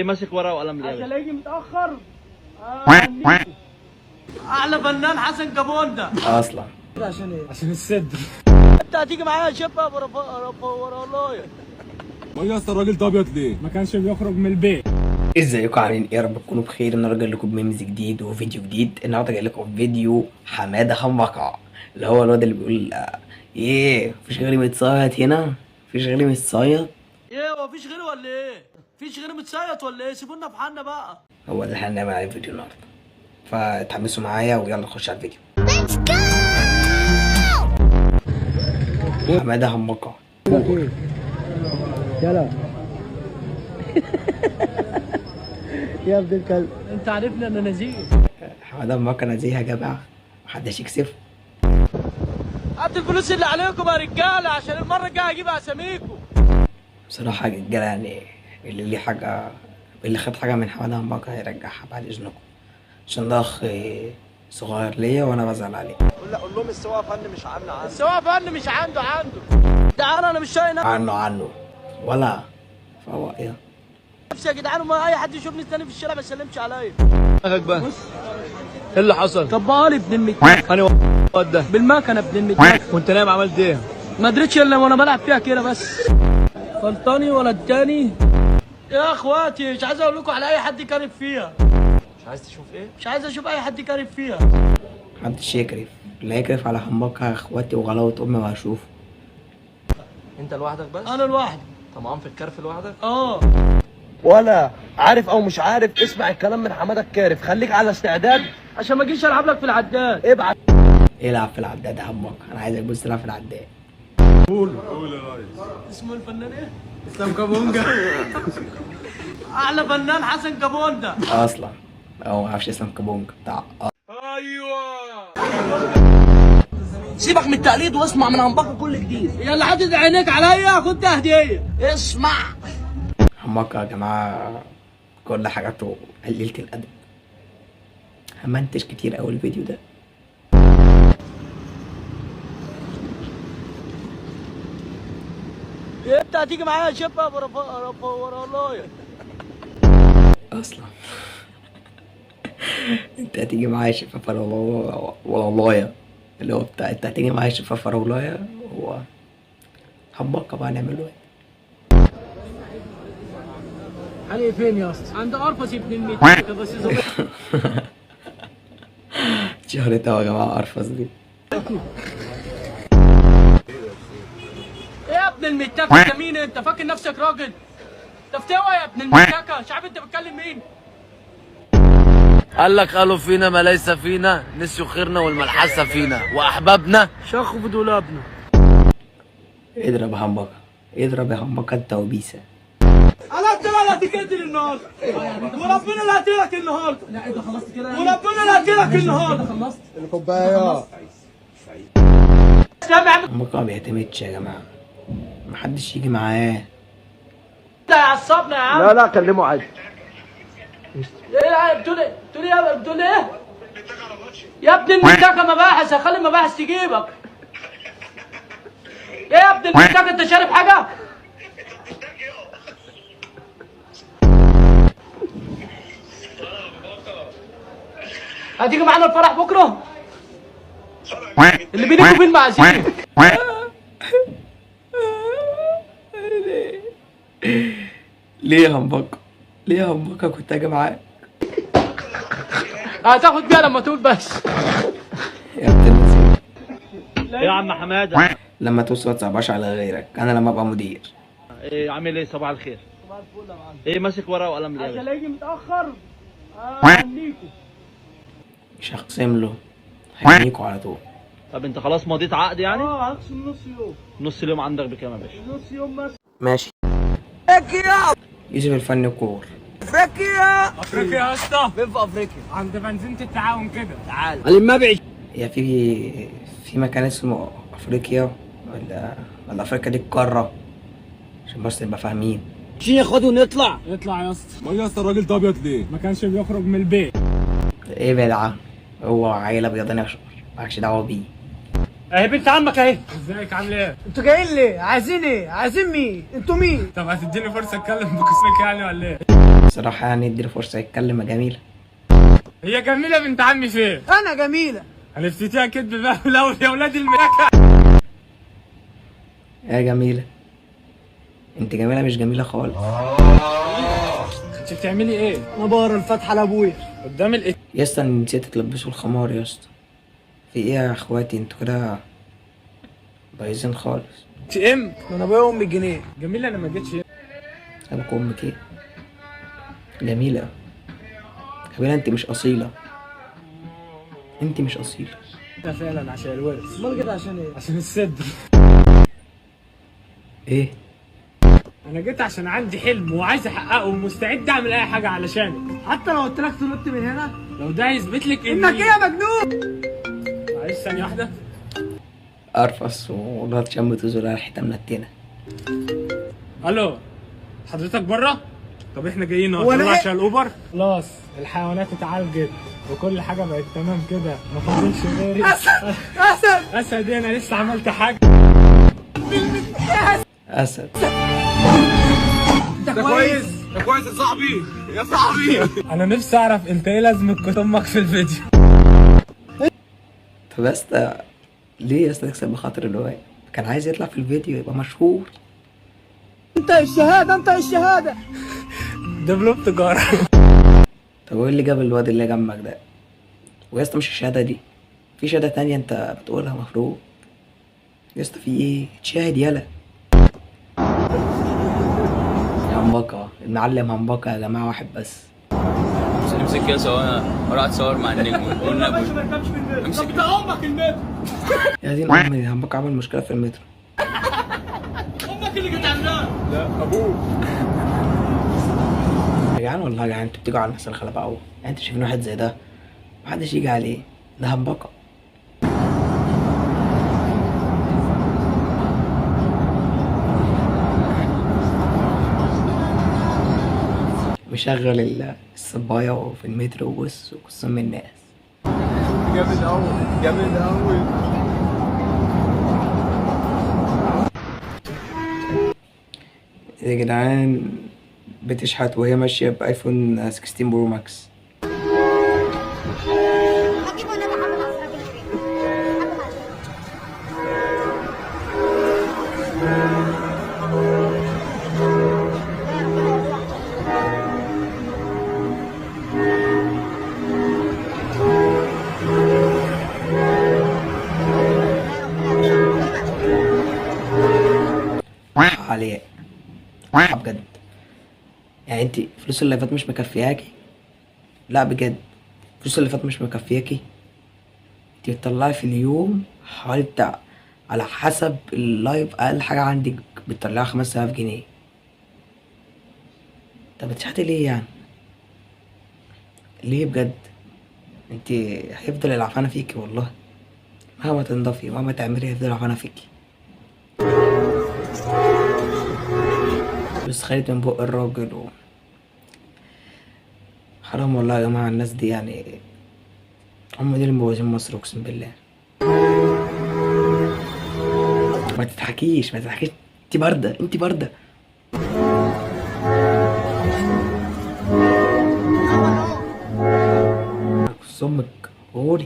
ماسك ورقه وقلم ليه؟ عشان يجي متاخر. اعلى فنان حسن كابوندا اصلا. عشان ايه؟ عشان الصدر. انت هتيجي معايا شبه ورا الله. ما اصل الراجل ده ابيض ليه؟ ما كانش بيخرج من البيت. ازيكم عاملين ايه؟ يا رب تكونوا بخير. النهارده جاي لكم بميمز جديد وفيديو جديد. النهارده جاي لكم فيديو حماده همبكه، اللي هو الواد اللي بيقول ايه مفيش غيري متصيط هنا، مفيش غيري متصيط. ايه هو مفيش غيره ولا ايه؟ مفيش غيره متصيط ولا ايه؟ سيبونا في حالنا بقى. هو اللي احنا هنعمل عليه فيديو النهارده، فتحمسوا معايا ويلا نخش على الفيديو. حماده همبكه. يلا يا ابن الكلب، انت عارفني انا نزيه. حماده همبكه نزيه يا جماعه، محدش يكسفه. هاتوا الفلوس اللي عليكم يا رجاله عشان المره الجايه اجيب اساميكم. بصراحه يا رجاله يعني اللي ليه حاجه، اللي خد حاجه من حماده همبكه هيرجعها بعد اذنكم، عشان ده اخ صغير ليا وانا بزعل عليه. قول لهم السواقه فن مش عنده. السواق فن مش عنده. تعال انا مش شايل عنه ولا فهو ايه. نفسي يا جدعان، وما اي حد يشوفني تاني في الشارع ما يسلمش عليا. بقى ايه اللي حصل؟ طبقها لي ابن المتاك. انا واد ده بالمكنه ابن المتاك. وانت نايم عملت ايه؟ ما ادريتش الا وانا بلعب فيها كده بس. غلطاني ولا التاني؟ يا اخواتي مش عايز اقول لكم على اي حد كارف فيها. مش عايز تشوف ايه؟ مش عايز اشوف اي حد كارف فيها. محدش يكرف، اللي هيكرف على همبكه يا اخواتي وغلاوة امي وهشوفه. انت لوحدك بس؟ انا لوحدي. طمعان في الكرف لوحدك؟ اه. ولا عارف او مش عارف، اسمع الكلام من حماده الكارف، خليك على استعداد عشان ما اجيش العب لك في العداد. ابعت. العب في العداد يا همبكه، انا عايزك بص تلعب في العداد. قول يا ريس. اسمه الفنان ايه؟ اسلام كابونجا. اعلى فنان حسن كابوندا. اصلا هو ما اعرفش اسلام كابونجا بتاع ايوه. سيبك من التقليد واسمع من همبكه كل جديد. يلا حاطط عينيك عليا خد هديه. اسمع همبكه يا جماعه، كل حاجاته قليله الادب. همنتج كتير قوي الفيديو ده. انت هتيجي معايا شبه ورا الله. اصلا انت هتيجي معايا شفافه ولالايا، اللي هو بتاع انت هتيجي معايا شفافه ولالايا. هو همبكه بقى نعمله ايه؟ علي فين يا اسطى؟ عند ارفس ابن المتاك بس شهرتها يا جماعه ارفس دي. ايه يا ابن المتاك؟ انت مين؟ انت فاكر نفسك راجل؟ تفتوى يا ابن المتاكه، مش عارف انت بتكلم مين؟ قال لك قالوا فينا ما ليس فينا، نسيوا خيرنا والملحسه فينا واحبابنا شخوا في دولابنا. اضرب همبكه، اضرب يا همبكه انت وبيسا. انا قلت لها لا تقتل النهارده وربنا لا هقتلك النهارده. لا انت خلصت كده وربنا لا هقتلك النهارده. خلصت الكوبايه. همبكه ما بيعتمدش يا جماعه، محدش يجي معاه. انت عصبنا يا عم. لا كلمه عادي. ايه بتقول ايه؟ بتقول ايه؟ بتقول ايه؟ يا ابن المتاكه مباحث، هخلي المباحث تجيبك. ايه يا ابن المتاكه انت شارب حاجه؟ هتيجي معانا الفرح بكره؟ اللي بينك وبين معازيم. ليه يا همبكه؟ ليه يا همبكه كنت اجي معاك؟ هتاخد بيها لما تقول بس. يا ابن النسيم. يا عم حماده، لما توصل متصعباش على غيرك، انا لما ابقى مدير. ايه عامل ايه؟ صباح الخير. صباح الفل يا معلم. ايه ماسك ورقه وقلم ليه؟ عشان يجي متاخر اهنيكوا. مش هقسم له، هينيكوا على طول. طب انت خلاص مضيت عقد يعني؟ هقسم نص يوم. نص اليوم عندك بكام يا باشا؟ نص يوم بس. ماشي. يوسف الفن كور. افريقيا يا اسطى. فين في افريقيا؟ عند بنزينة التعاون كده. تعال. هي في مكان اسمه افريقيا ولا افريقيا دي القاره، عشان بس نبقى فاهمين. عشان ياخدوا نطلع. اطلع يا اسطى. ما اصل الراجل ده ابيض ليه؟ ما كانش بيخرج من البيت. ايه بدعه، هو عيله ابيضاني مالكش دعوه بيه. اهي بنت عمك اهي. ازيك عامل ايه؟ انتوا جايين ليه؟ عايزين ايه؟ عايزين مين؟ انتوا مين؟ طب هتديني فرصه اتكلم بقسمك يعني ولا ايه؟ بصراحة يعني اديله فرصة يتكلم يا جميلة. هي جميله بنت عمي فين؟ انا جميله. عرفتيها كدب بقى من الاول يا ولاد الملاكه. يا جميلة انت جميلة مش جميلة خالص. انت بتعملي ايه؟ انا بقرا الفاتحه لابويا. قدام الايه؟ يا اسطى نسيت تلبسوا الخمار يا اسطى. في ايه يا اخواتي انتوا كده بايظين خالص. تي ام. انا ابويا وامي جنيه. جميله انا ما جيتش هنا. ابوك وامك ايه؟ جميلة جميلة انت مش اصيلة. انت مش اصيلة. ده فعلا عشان الورث. امال كده عشان ايه؟ عشان الصدر. ايه؟ انا جيت عشان عندي حلم وعايز احققه ومستعد اعمل اي حاجه علشانك. حتى لو قلت لك تنط من هنا لو ده يثبت لك انك ايه يا مجنون. معلش ثانيه واحده. ارفص والله تشم تزول على حتة منتنة. الو حضرتك بره؟ طب احنا جايين هو أنا اهو إيه؟ عشان الاوبر. خلاص الحيوانات اتعالجت وكل حاجه بقت تمام كده، ما فاضلش غيري. اسد. اسد انا لسه عملت حاجه. اسد. انت كويس؟ ده كويس يا صاحبي يا صاحبي. انا نفسي اعرف انت ايه لازمه كنت امك في الفيديو. طب يا اسطى ليه يا اسطى تكسب بخاطر الهواية؟ كان عايز يطلع في الفيديو يبقى مشهور. انت الشهاده انت الشهاده. دبلوم تجاره. طب وايه اللي جاب الواد اللي جنبك ده؟ ويا اسطى مش الشهادة دي، في شهادة تانية انت بتقولها مفروض. يا اسطى في ايه؟ تشاهد يالا. يا همبكة المعلم همبكة يا جماعة واحد بس. امسك كده سوا وراح اتصور مع النجم قلنا امسك. يا دين امي همبكة عمل مشكلة في المترو. يا جدعان والله يا جدعان انتوا بتيجوا على الناس الغلابة أوي. يعني انتوا شايفين واحد زي ده محدش يجي عليه، ده همبكة. مشغل الصباية في المترو وبص وقسم الناس. جامد قوي جامد قوي. يا جدعان بتشحت وهي ماشية بآيفون 16 برو ماكس. علياء بجد يعني انت فلوس اللايفات مش مكفياكي. لا بجد فلوس اللايفات مش مكفياكي. انت بتطلعي في اليوم حوالي بتاع على حسب اللايف اقل حاجة عندك بتطلعي 5000 جنيه. طب بتشحتي ليه يعني؟ ليه بجد؟ انت هيفضل العفانة فيكي والله مهما تنضفي مهما تعملي هيفضل العفانة فيكي. بس خدت من بق الراجل حرام والله يا جماعة. الناس دي يعني هم دول اللي مبوظين مصر اقسم بالله. ما تضحكيش ما تضحكيش انت باردة انت باردة. صمك قولي.